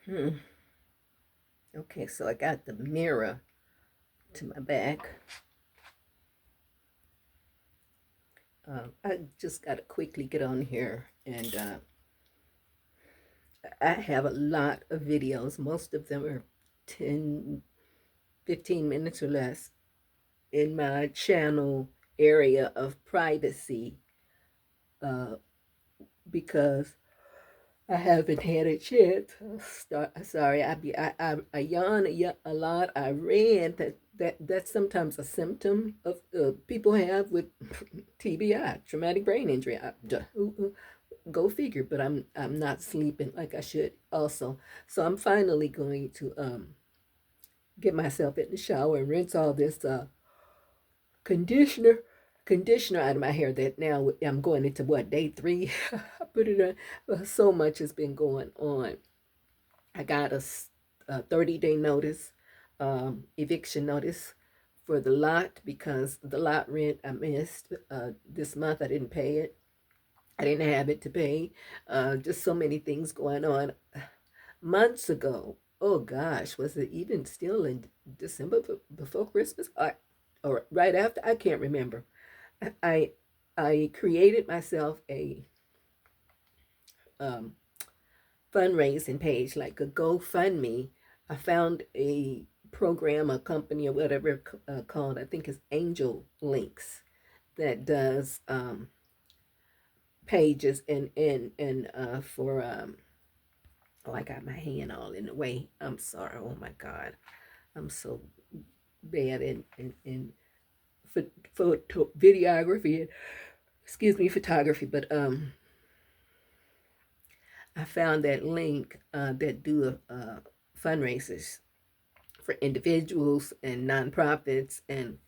Hmm. Okay, so I got the mirror to my back. I just got to quickly get on here, and I have a lot of videos. Most of them are 10, 15 minutes or less in my channel area of privacy, uh, because I haven't had a chance. Sorry, I yawn a lot. I read that's sometimes a symptom of people have with TBI, traumatic brain injury. Go figure. But I'm not sleeping like I should. Also, so I'm finally going to get myself in the shower and rinse all this conditioner conditioner out of my hair. That now I'm going into what, day 3. I put it on. So much has been going on. I got a 30-day notice, eviction notice for the lot, because the lot rent I missed this month. I didn't pay it. I didn't have it to pay. Just so many things going on. Months ago, oh gosh, was it even still in December before Christmas, or right after? I can't remember. I I created myself a um, fundraising page, like a GoFundMe. I found a program, a company, or whatever called, I think it's Angel Links, that does pages and for oh, I got my hand all in the way. I'm sorry. Oh my God, I'm so bad in videography and, excuse me, photography. But I found that link that do fundraisers for individuals and nonprofits and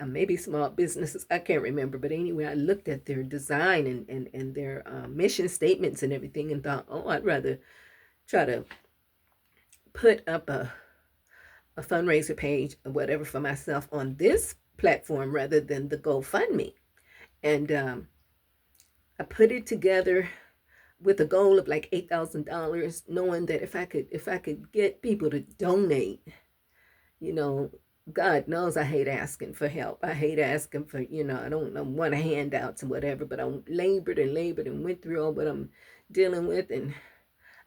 maybe small businesses. I can't remember. But anyway, I looked at their design and their mission statements and everything, and thought, oh, I'd rather try to put up a fundraiser page or whatever for myself on this platform rather than the GoFundMe. And I put it together with a goal of like $8,000, knowing that if I could get people to donate, you know, God knows I hate asking for help. I hate asking for, I don't want handouts and whatever, but I labored and went through all what I'm dealing with. And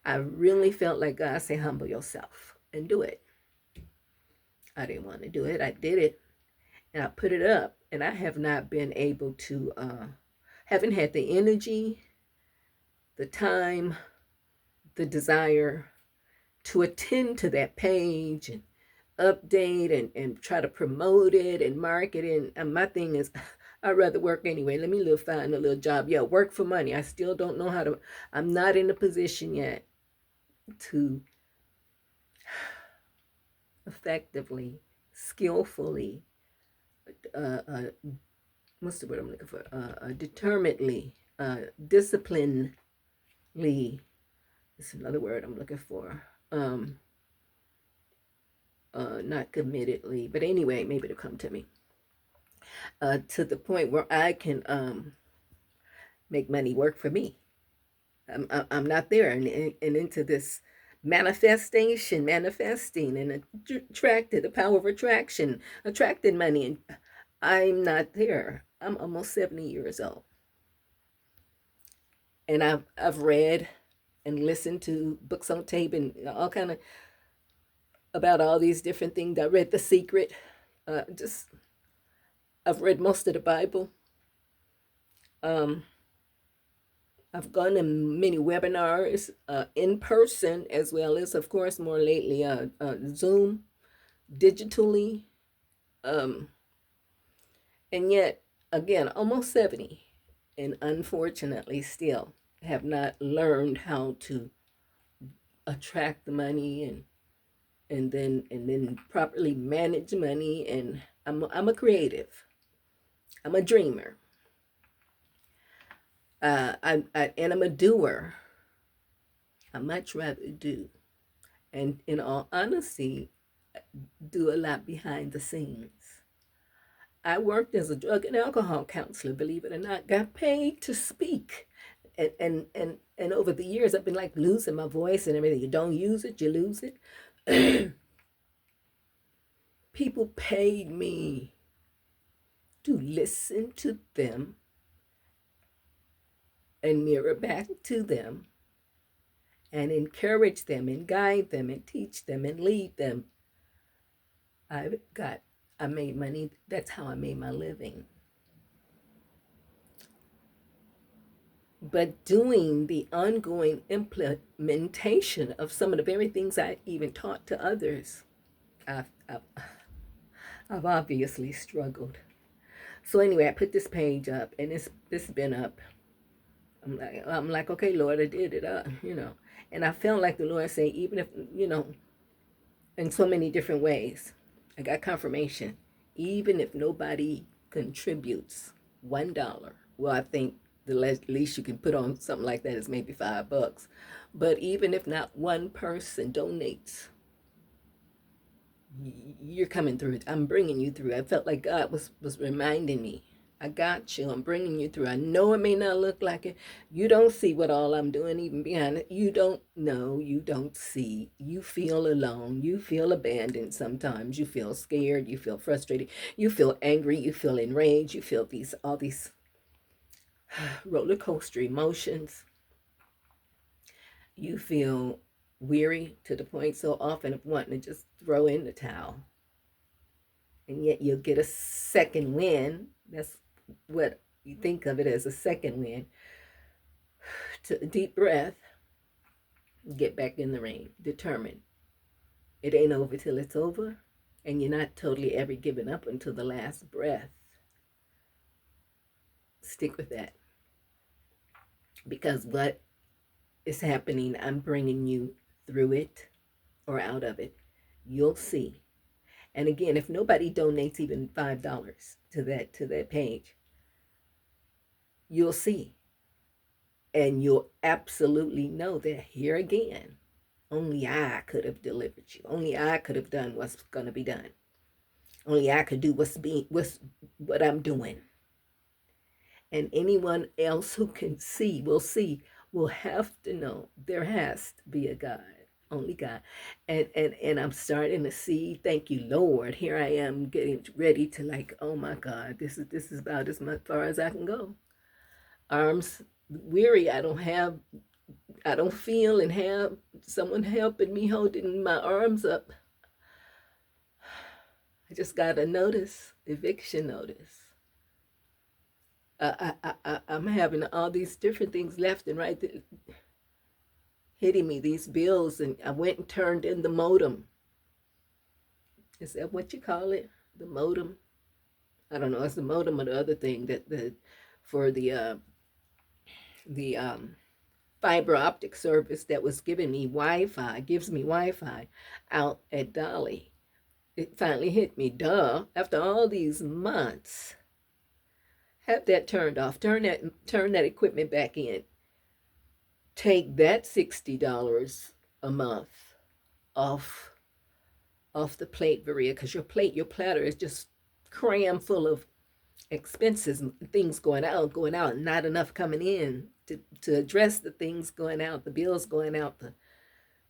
I really felt like God said, humble yourself and do it. I didn't want to do it. I did it, and I put it up, and I have not been able to, haven't had the energy, the time, the desire to attend to that page and update and try to promote it and market it. And my thing is, I'd rather work anyway. Let me find a little job. Yeah, work for money. I still don't know how to, I'm not in a position yet to effectively, skillfully, uh, uh, what's the word I'm looking for? Determinedly, disciplinedly, it's another word I'm looking for. Not committedly, but anyway, maybe it'll come to me. To the point where I can make money work for me. I'm not there, and into this manifesting, and attracted, the power of attraction, attracted money, and I'm not there. I'm almost 70 years old, and I've read and listened to books on tape and all kind of about all these different things. I read The Secret. Just I've read most of the Bible. Um, I've gone to many webinars in person, as well as, of course, more lately, Zoom, digitally. Um, and yet, again, almost 70, and unfortunately, still have not learned how to attract the money and then properly manage money. And I'm a creative. I'm a dreamer. And I'm a doer. I much rather do. And in all honesty, do a lot behind the scenes. I worked as a drug and alcohol counselor, believe it or not, got paid to speak. And over the years, I've been like losing my voice and everything. You don't use it, you lose it. People paid me to listen to them and mirror back to them and encourage them and guide them and teach them and lead them. I made money. That's how I made my living. But doing the ongoing implementation of some of the very things I even taught to others, I've, I've obviously struggled. So anyway, I put this page up, and it's been up. I'm like, okay, Lord, I did it, and I felt like the Lord say, even if in so many different ways, I got confirmation. Even if nobody contributes $1, well, I think the least you can put on something like that is maybe $5. But even if not one person donates, you're coming through. I'm bringing you through. I felt like God was reminding me, I got you. I'm bringing you through. I know it may not look like it. You don't see what all I'm doing even behind it. You don't know. You don't see. You feel alone. You feel abandoned sometimes. You feel scared. You feel frustrated. You feel angry. You feel enraged. You feel all these roller coaster emotions. You feel weary to the point so often of wanting to just throw in the towel. And yet you'll get a second win. That's what you think of it as, a second win. To deep breath, get back in the ring, determined. It ain't over till it's over, and you're not totally ever giving up until the last breath. Stick with that. Because what is happening, I'm bringing you through it or out of it. You'll see. And again, if nobody donates even $5 to that page, you'll see. And you'll absolutely know that here again, only I could have delivered you. Only I could have done what's going to be done. Only I could do what I'm doing. And anyone else who can see, will have to know there has to be a God. Only God. And I'm starting to see, thank you, Lord. Here I am getting ready to, like, oh my God, this is about as far as I can go. Arms weary. I don't feel and have someone helping me holding my arms up. I just got a notice, eviction notice. I'm having all these different things left and right hitting me, these bills, and I went and turned in the modem. Is that what you call it? The modem? I don't know. It's the modem or the other thing for the fiber optic service that was giving me Wi-Fi, gives me Wi-Fi out at Dolly. It finally hit me, duh, after all these months. Have that turned off, turn that equipment back in. Take that $60 a month off the plate, Varia, because your platter is just crammed full of expenses, things going out, not enough coming in to address the things going out, the bills going out,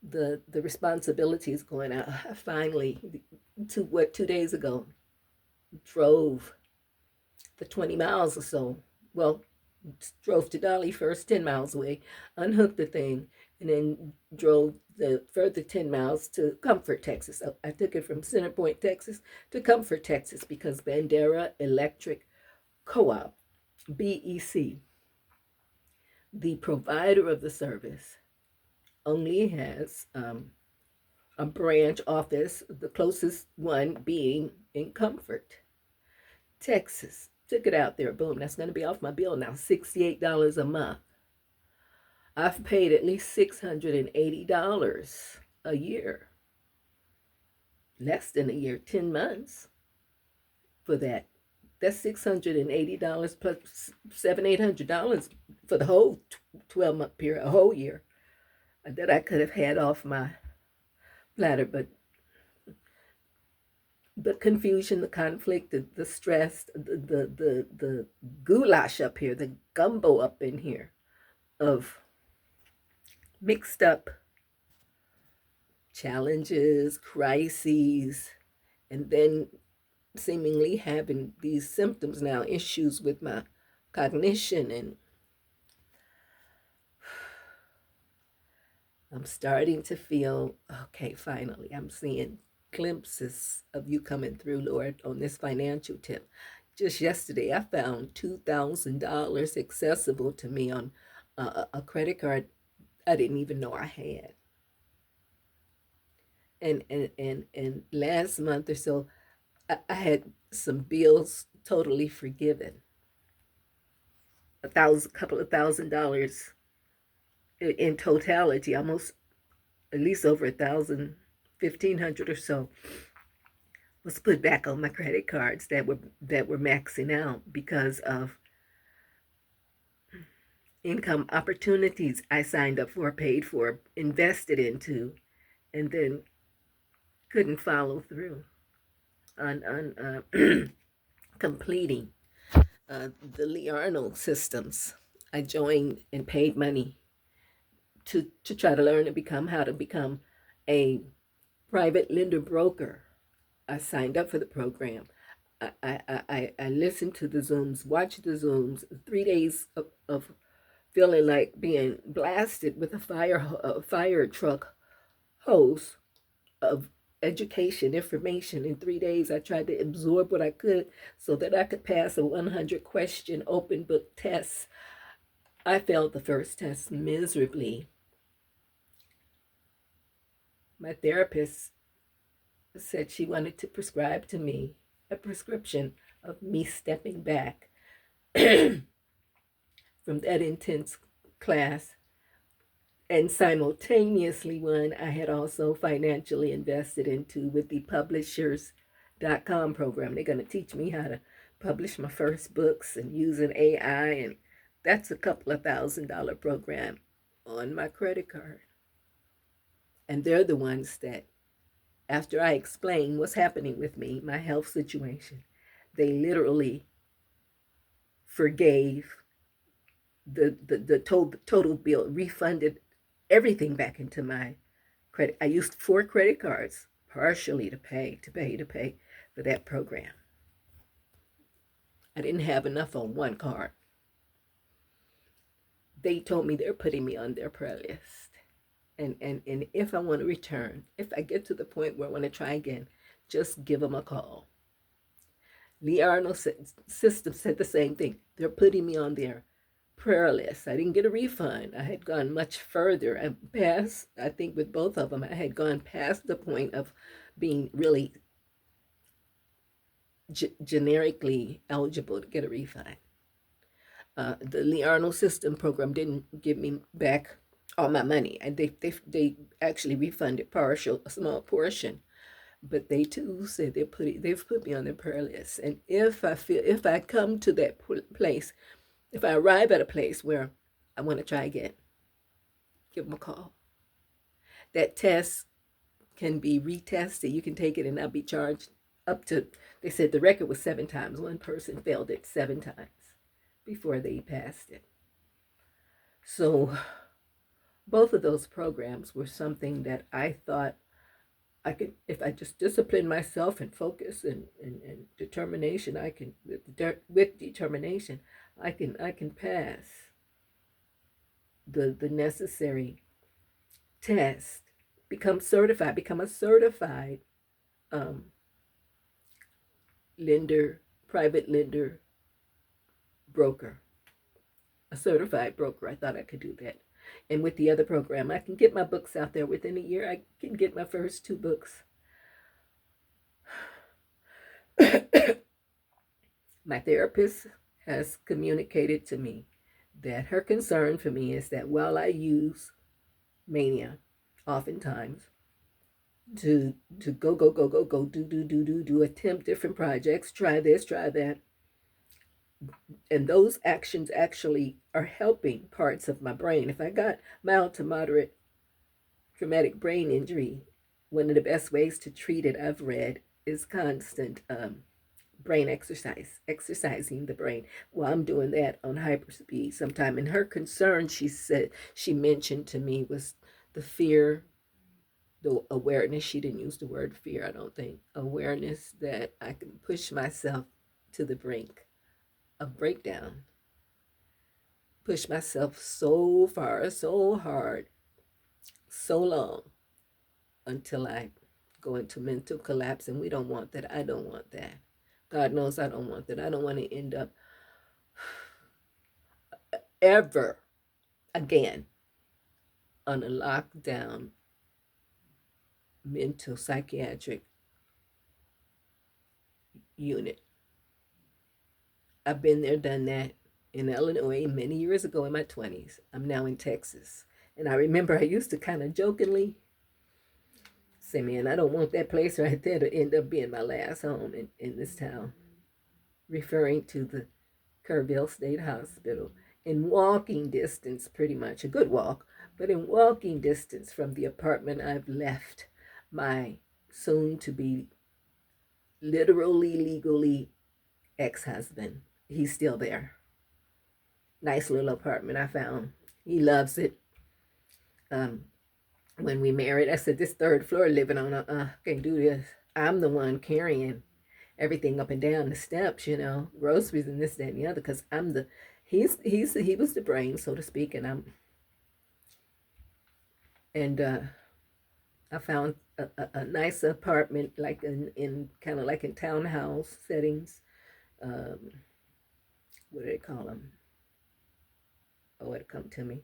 the responsibilities going out. I finally, 2 days ago, drove the 20 miles or so. Well, drove to Dolly first, 10 miles away, unhooked the thing, and then drove the further 10 miles to Comfort, Texas. So I took it from Center Point, Texas to Comfort, Texas, because Bandera Electric Co-op, BEC, the provider of the service, only has a branch office, the closest one being in Comfort, Texas. Took it out there, boom, that's going to be off my bill now, $68 a month. I've paid at least $680 a year. Less than a year, 10 months for that. That's $680 plus $700-800 for the whole 12-month period, a whole year that I could have had off my platter. But the confusion, the conflict, the stress, the goulash up here, the gumbo up in here, of mixed up challenges, crises, and then seemingly having these symptoms now, issues with my cognition. And I'm starting to feel, okay, finally, I'm seeing glimpses of you coming through, Lord, on this financial tip. Just yesterday, I found $2,000 accessible to me on a credit card I didn't even know I had. And last month or so, I had some bills totally forgiven. Couple of $1,000 in totality, almost at least over 1,000, 1,500 or so was put back on my credit cards that were maxing out because of income opportunities I signed up for, paid for, invested into, and then couldn't follow through on completing the Lee Arnold systems. I joined and paid money to try to learn and become how to become a private lender broker. I signed up for the program. I listened to the Zooms, watched the Zooms, 3 days of feeling like being blasted with a fire truck hose of education, information. In 3 days, I tried to absorb what I could so that I could pass a 100-question open book test. I failed the first test miserably. My therapist said she wanted to prescribe to me a prescription of me stepping back from that intense class, and simultaneously one I had also financially invested into with the publishers.com program. They're going to teach me how to publish my first books and using AI, and that's a couple of $1,000 program on my credit card. And they're the ones that, after I explain what's happening with me, my health situation, they literally forgave the total bill, refunded everything back into my credit. I used 4 credit cards partially to pay for that program. I didn't have enough on one card. They told me they're putting me on their prayer list. And if I want to return, if I get to the point where I want to try again, just give them a call. Lee Arnold system said the same thing. They're putting me on their prayer list. I didn't get a refund. I had gone much further. I think with both of them, I had gone past the point of being really generically eligible to get a refund. The Lee Arnold system program didn't give me back all my money. And they actually refunded a small portion. But they too said they've put me on their prayer list. And if I come to that place, if I arrive at a place where I want to try again, give them a call. That test can be retested. You can take it and not be charged up to, they said the record was 7 times. One person failed it 7 times before they passed it. So both of those programs were something that I thought I could, if I just discipline myself and focus and determination, I can, with determination, I can pass the necessary test, become a certified private lender broker, a certified broker. I thought I could do that. And with the other program, I can get my books out there within a year. I can get my first 2 books. My therapist has communicated to me that her concern for me is that while I use mania oftentimes to go, do, attempt different projects, try this, try that, and those actions actually are helping parts of my brain. If I got mild to moderate traumatic brain injury, one of the best ways to treat it, I've read, is constant brain exercise, exercising the brain. Well, I'm doing that on hyperspeed sometime. And her concern, she mentioned to me, was the fear, the awareness. She didn't use the word fear, I don't think. Awareness that I can push myself to the brink of breakdown, push myself so far, so hard, so long until I go into mental collapse. And we don't want that. I don't want that. God knows I don't want that. I don't want to end up ever again on a lockdown mental psychiatric unit. I've been there, done that in Illinois many years ago in my 20s. I'm now in Texas. And I remember I used to kind of jokingly say, man, I don't want that place right there to end up being my last home in this town, referring to the Kerrville State Hospital, in walking distance, pretty much, a good walk, but in walking distance from the apartment I've left my soon to be literally, legally ex-husband. He's still there. Nice little apartment I found. He loves it. When we married, I said, this third floor living on, can't do this. I'm the one carrying everything up and down the steps, groceries and this, that, and the other, because I'm the, he was the brain, so to speak, and I found a nice apartment, like in kind of like in townhouse settings. What do they call them? Oh, it'll come to me.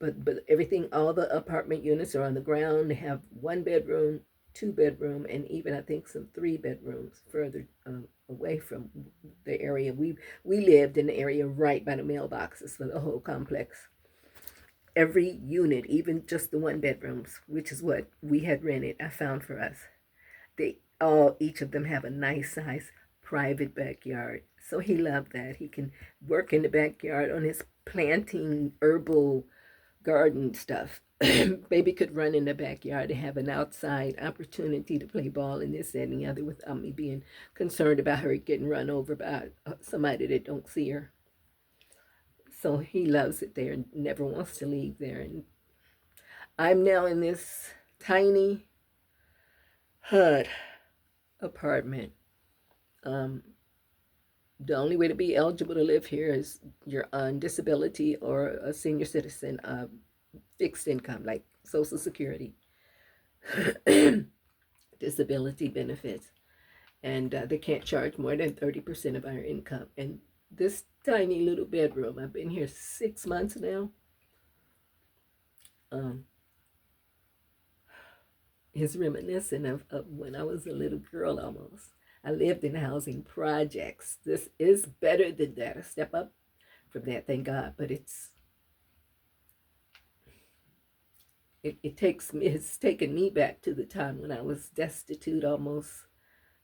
But everything, all the apartment units are on the ground. They have 1 bedroom, 2 bedroom, and even I think some 3 bedrooms further away from the area. We lived in the area right by the mailboxes for the whole complex. Every unit, even just the 1 bedrooms, which is what we had rented, I found for us. Each of them have a nice size private backyard. So he loved that. He can work in the backyard on his planting herbal garden stuff. Baby could run in the backyard and have an outside opportunity to play ball and this, that, and the other without me being concerned about her getting run over by somebody that don't see her. So he loves it there and never wants to leave there. And I'm now in this tiny HUD apartment. The only way to be eligible to live here is you're on disability or a senior citizen, fixed income like Social Security, disability benefits, and they can't charge more than 30% of our income. And this tiny little bedroom, I've been here 6 months now, is reminiscent of when I was a little girl almost. I lived in housing projects. This is better than that, a step up from that, thank God. But it's taken me back to the time when I was destitute, almost,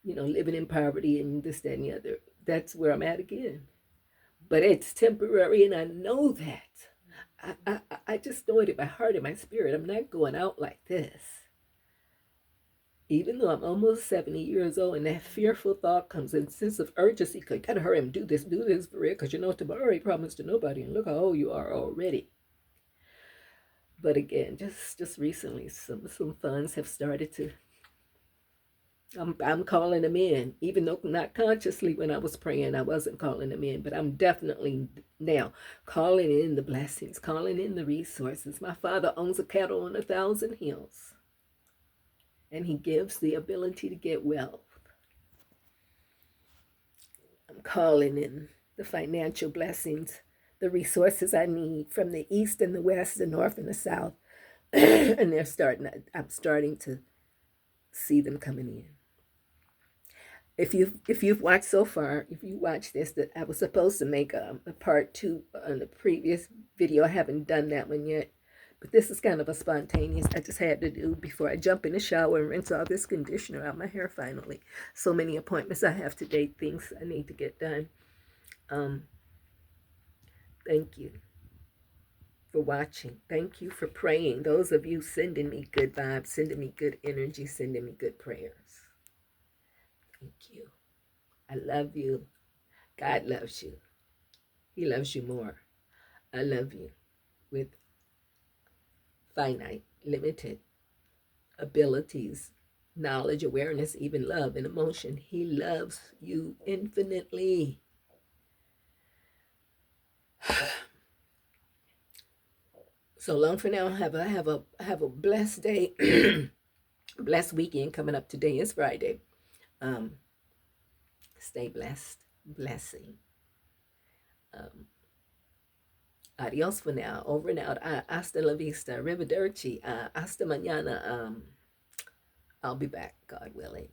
living in poverty and this, that, and the other. That's where I'm at again. But it's temporary, and I know that. I just know it in my heart and my spirit. I'm not going out like this. Even though I'm almost 70 years old, and that fearful thought comes in, sense of urgency, because you gotta hurry and do this for real, because tomorrow ain't promised to nobody, and look how old you are already. But again, just recently, some funds have started to, I'm calling them in, even though not consciously when I was praying, I wasn't calling them in, but I'm definitely now calling in the blessings, calling in the resources. My Father owns a cattle on 1,000 hills. And he gives the ability to get wealth. I'm calling in the financial blessings, the resources I need from the east and the west, the north and the south. And I'm starting to see them coming in. If you've watched so far, if you watch this, that I was supposed to make a part 2 on the previous video. I haven't done that one yet. But this is kind of a spontaneous, I just had to do before I jump in the shower and rinse all this conditioner out my hair finally. So many appointments I have today, things I need to get done. Thank you for watching. Thank you for praying. Those of you sending me good vibes, sending me good energy, sending me good prayers. Thank you. I love you. God loves you. He loves you more. I love you with finite, limited abilities, knowledge, awareness, even love and emotion. He loves you infinitely. So long for now. Have a blessed day. Blessed weekend coming up. Today is Friday. Um, stay blessed. Blessing. Um, Adios for now. Over and out. Hasta la vista. Arrivederci. Hasta mañana. I'll be back, God willing.